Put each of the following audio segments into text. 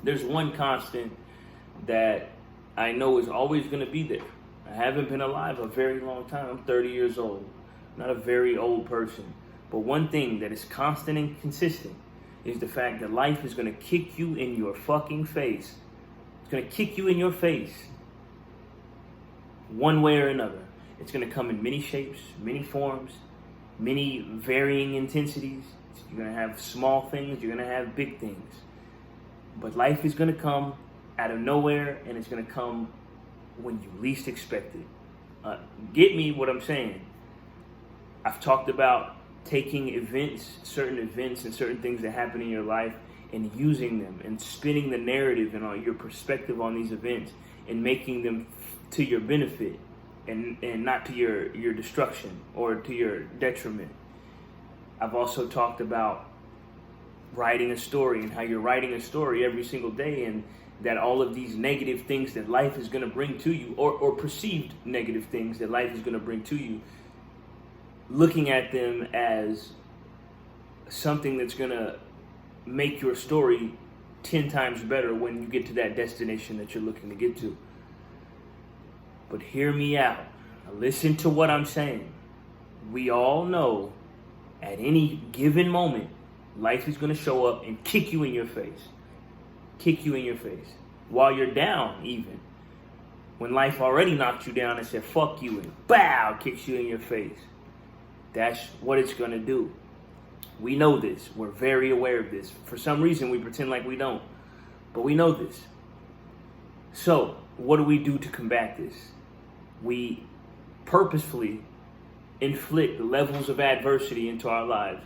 There's one constant that I know is always going to be there. I haven't been alive a very long time. I'm 30 years old. I'm not a very old person. But one thing that is constant and consistent is the fact that life is going to kick you in your fucking face. It's going to kick you in your face. One way or another. It's going to come in many shapes, many forms, many varying intensities. You're going to have small things. You're going to have big things. But life is going to come out of nowhere, and it's going to come when you least expect it. Get me what I'm saying? I've talked about taking events, certain events and certain things that happen in your life and using them and spinning the narrative and on your perspective on these events and making them to your benefit and not to your destruction or to your detriment. I've also talked about writing a story and how you're writing a story every single day, and that all of these negative things that life is going to bring to you, or perceived negative things that life is going to bring to you, looking at them as something that's going to make your story 10 times better when you get to that destination that you're looking to get to. But hear me out. Listen to what I'm saying. We all know at any given moment, life is going to show up and kick you in your face. Kick you in your face. While you're down, even. When life already knocked you down and said, fuck you, and bow, kicks you in your face. That's what it's going to do. We know this. We're very aware of this. For some reason, we pretend like we don't. But we know this. So, what do we do to combat this? We purposefully inflict levels of adversity into our lives.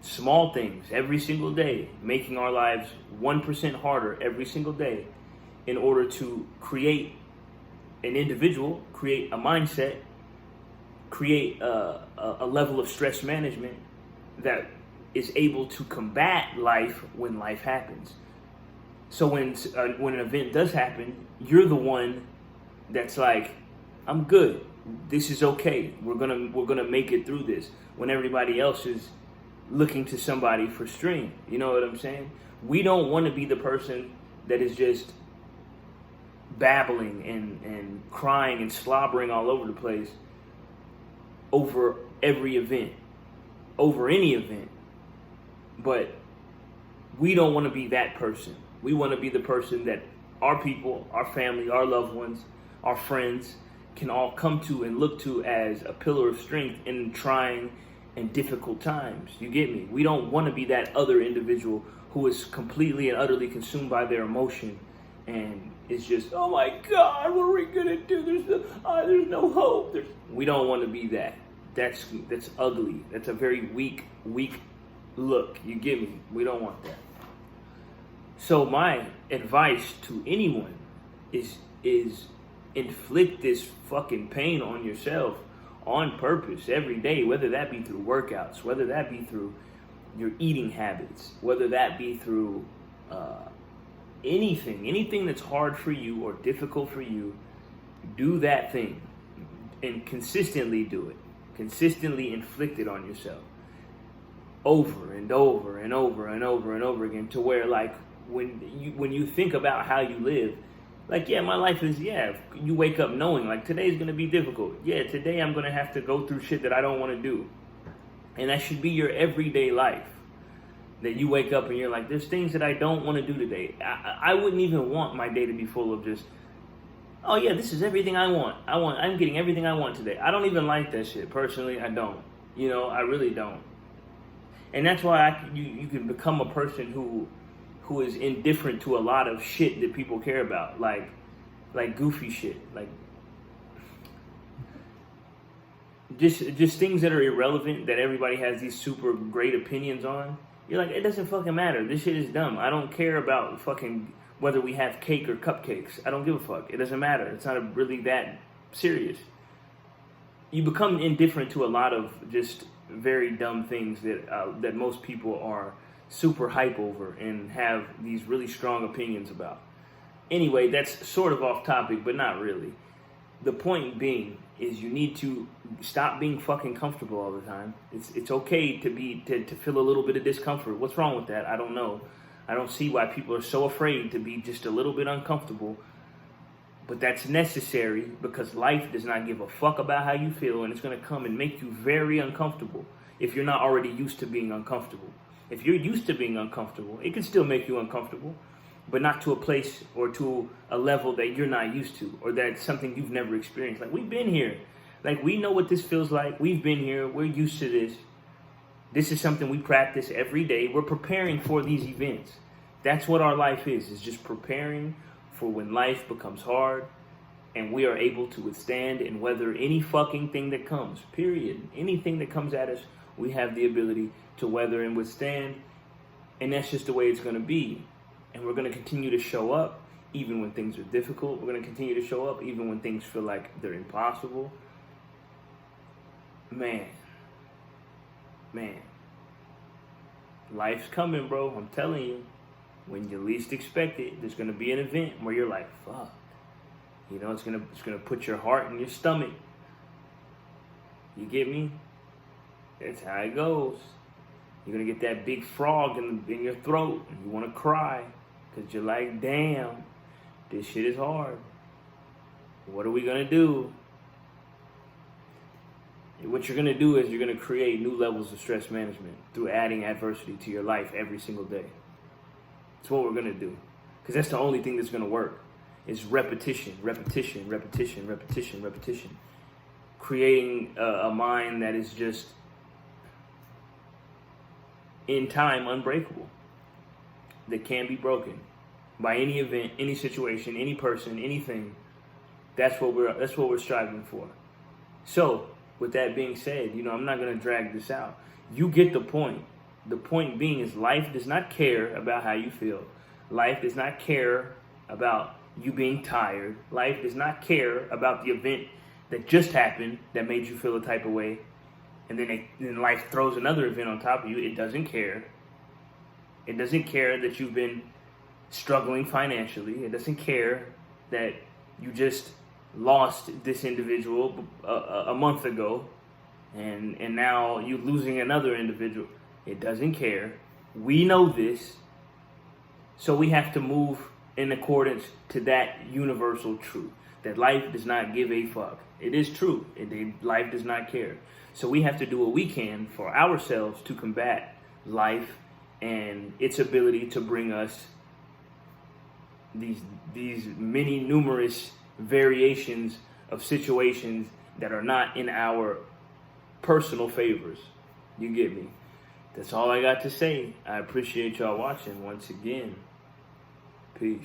Small things every single day, making our lives 1% harder every single day in order to create an individual, create a mindset, create a level of stress management that is able to combat life when life happens. So when an event does happen, you're the one that's like, I'm good. This is okay. We're gonna make it through this. When everybody else is looking to somebody for strength. You know what I'm saying? We don't want to be the person that is just babbling and crying and slobbering all over the place over every event, over any event. But we don't want to be that person. We want to be the person that our people, our family, our loved ones, our friends can all come to and look to as a pillar of strength in trying and difficult times. You get me? We don't want to be that other individual who is completely and utterly consumed by their emotion and it's just, oh my God, what are we gonna do? There's no hope. We don't want to be that. That's ugly. That's a very weak look. You get me? We don't want that. So my advice to anyone is inflict this fucking pain on yourself on purpose every day, whether that be through workouts, whether that be through your eating habits, whether that be through anything that's hard for you or difficult for you. Do that thing and consistently do it. Consistently inflict it on yourself over and over and over and over and over again, to where like when you think about how you live, like, yeah, my life is, you wake up knowing, like, today's going to be difficult. Yeah, today I'm going to have to go through shit that I don't want to do. And that should be your everyday life. That you wake up and you're like, there's things that I don't want to do today. I wouldn't even want my day to be full of just, oh yeah, this is everything I want. I'm getting everything I want today. I don't even like that shit. Personally, I don't. You know, I really don't. And that's why you can become a person who is indifferent to a lot of shit that people care about, like goofy shit, like just things that are irrelevant that everybody has these super great opinions on. You're like, it doesn't fucking matter. This shit is dumb. I don't care about fucking whether we have cake or cupcakes. I don't give a fuck. It doesn't matter. It's not really that serious. You become indifferent to a lot of just very dumb things that most people are super hype over and have these really strong opinions about. Anyway, that's sort of off topic, but not really. The point being is you need to stop being fucking comfortable all the time. It's okay to feel a little bit of discomfort. What's wrong with that? I don't know. I don't see why people are so afraid to be just a little bit uncomfortable. But that's necessary because life does not give a fuck about how you feel, and it's going to come and make you very uncomfortable if you're not already used to being uncomfortable. If you're used to being uncomfortable, it can still make you uncomfortable, but not to a place or to a level that you're not used to, or that's something you've never experienced. Like, we've been here. Like, we know what this feels like. We've been here. We're used to this. This is something we practice every day. We're preparing for these events. That's what our life is just preparing for when life becomes hard and we are able to withstand and weather any fucking thing that comes, period. Anything that comes at us, we have the ability to weather and withstand, and that's just the way it's going to be. And we're going to continue to show up even when things are difficult. We're going to continue to show up even when things feel like they're impossible. Man, life's coming, bro. I'm telling you. When you least expect it, there's gonna be an event where you're like, fuck. You know, it's gonna put your heart in your stomach. You get me? That's how it goes. You're gonna get that big frog in your throat, and you wanna cry, cause you're like, damn, this shit is hard. What are we gonna do? What you're gonna do is you're gonna create new levels of stress management through adding adversity to your life every single day. That's what we're going to do. Because that's the only thing that's going to work. Is repetition. Creating a mind that is just, in time, unbreakable. That can be broken by any event, any situation, any person, anything. That's what we're striving for. So, with that being said, I'm not going to drag this out. You get the point. The point being is life does not care about how you feel. Life does not care about you being tired. Life does not care about the event that just happened that made you feel a type of way. And then life throws another event on top of you. It doesn't care. It doesn't care that you've been struggling financially. It doesn't care that you just lost this individual a month ago and now you're losing another individual. It doesn't care. We know this. So we have to move in accordance to that universal truth. That life does not give a fuck. It is true. Life does not care. So we have to do what we can for ourselves to combat life and its ability to bring us these many numerous variations of situations that are not in our personal favors. You get me? That's all I got to say. I appreciate y'all watching once again. Peace.